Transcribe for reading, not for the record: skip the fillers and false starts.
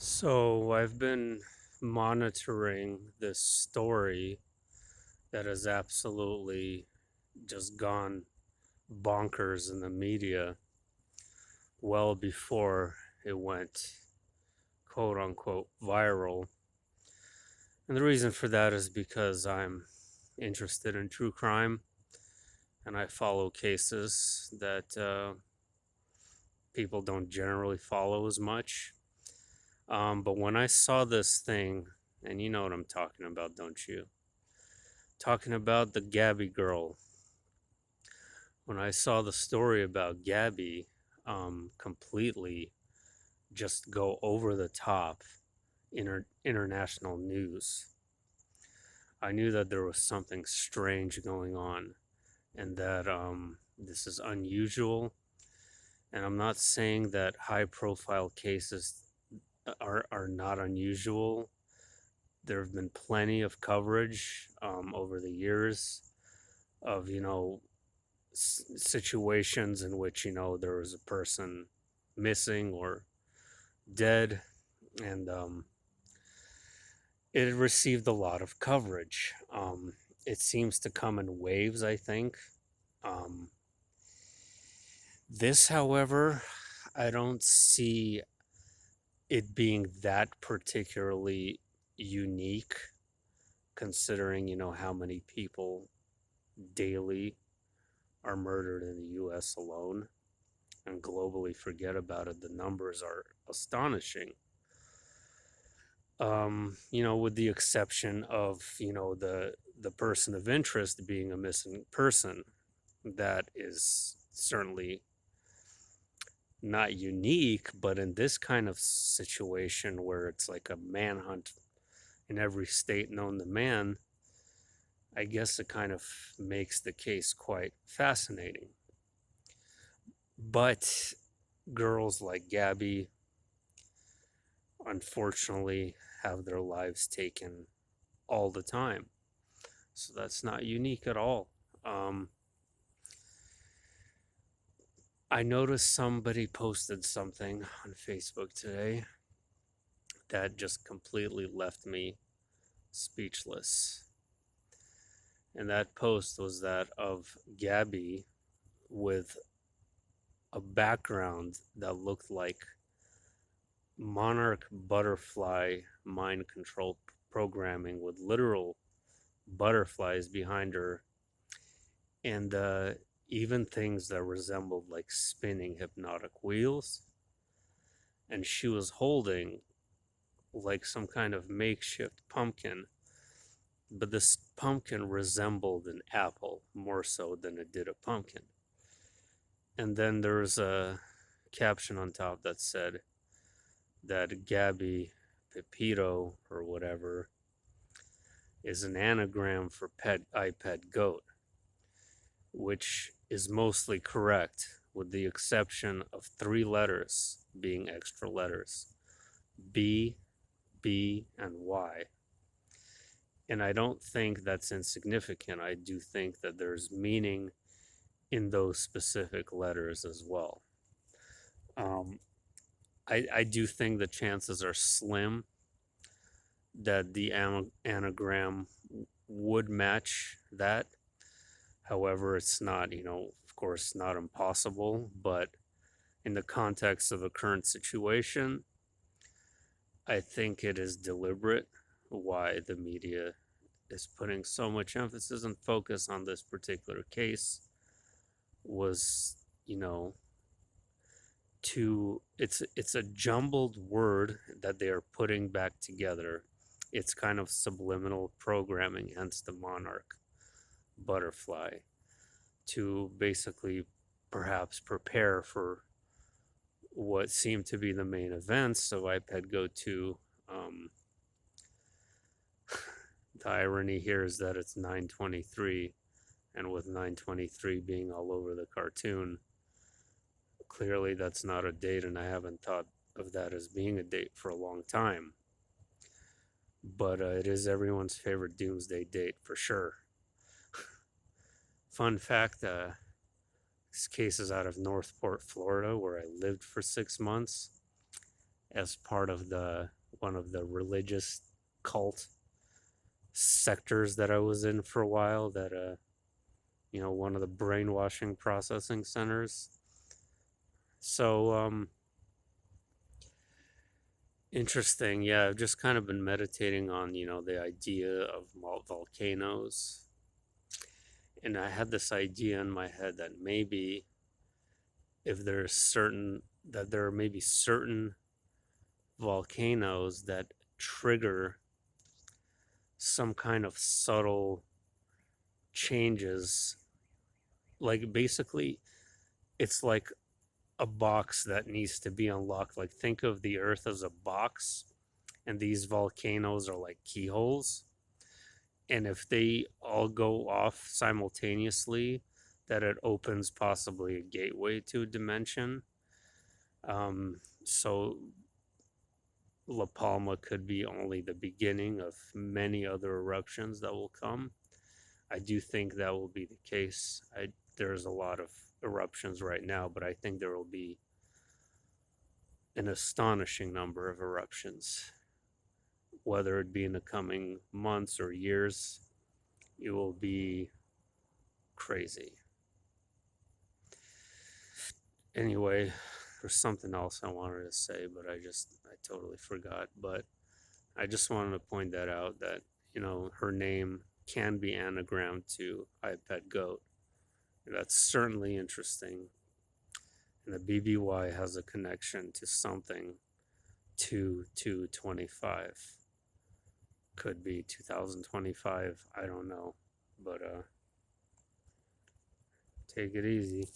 So I've been monitoring this story that has absolutely just gone bonkers in the media well before it went quote unquote viral. And the reason for that is because I'm interested in true crime and I follow cases that people don't generally follow as much. But when I saw this thing, and you know what I'm talking about, don't you? Talking about the Gabby girl. When I saw the story about Gabby, completely just go over the top international news, I knew that there was something strange going on and that this is unusual. And I'm not saying that high profile cases are not unusual. There have been plenty of coverage over the years of, situations in which there was a person missing or dead, and it received a lot of coverage. It seems to come in waves, I think. um, this, however, I don't see it being that particularly unique, considering how many people daily are murdered in the US alone, and globally, forget about it, the numbers are astonishing. With the exception of, the person of interest being a missing person. That is certainly not unique, but in this kind of situation where it's like a manhunt in every state known to man, I guess it kind of makes the case quite fascinating. But girls like Gabby, unfortunately, have their lives taken all the time. So that's not unique at all. Um, I noticed somebody posted something on Facebook today that just completely left me speechless. And that post was that of Gabby with a background that looked like monarch butterfly mind control programming with literal butterflies behind her, and even things that resembled like spinning hypnotic wheels. And she was holding like some kind of makeshift pumpkin, but this pumpkin resembled an apple more so than it did a pumpkin. And then there was a caption on top that said that Gabby Pepito or whatever is an anagram for pet iPad goat, which is mostly correct, with the exception of three letters being extra letters: B, B, and Y. And I don't think that's insignificant. I do think that there's meaning in those specific letters as well. Um, I do think the chances are slim that the anagram would match that. However, it's not, of course, not impossible, but in the context of a current situation, I think it is deliberate why the media is putting so much emphasis and focus on this particular case. Was, you know, to it's a jumbled word that they are putting back together. It's kind of subliminal programming, hence the monarch butterfly, to basically perhaps prepare for what seemed to be the main events of iPad Go 2. Um, the irony here is that it's 923, and with 923 being all over the cartoon, clearly that's not a date, and I haven't thought of that as being a date for a long time. But it is everyone's favorite doomsday date for sure. Fun fact, this case is out of Northport, Florida, where I lived for 6 months. as part of the one of the religious cult sectors that I was in for a while, that one of the brainwashing processing centers. So interesting. Yeah, I've just kind of been meditating on, the idea of volcanoes. And I had this idea in my head that maybe if there's certain that there are maybe certain volcanoes that trigger some kind of subtle changes. Like basically it's like a box that needs to be unlocked. Like think of the earth as a box, and these volcanoes are like keyholes. And if they all go off simultaneously, that it opens possibly a gateway to a dimension. So La Palma could be only the beginning of many other eruptions that will come. I do think that will be the case. There's a lot of eruptions right now, but I think there will be an astonishing number of eruptions. Whether it be in the coming months or years, it will be crazy. Anyway, there's something else I wanted to say, but I totally forgot. But I just wanted to point that out, that, her name can be anagrammed to I Pet Goat. That's certainly interesting. And the BBY has a connection to something 2225. Could be 2025. I don't know. But take it easy.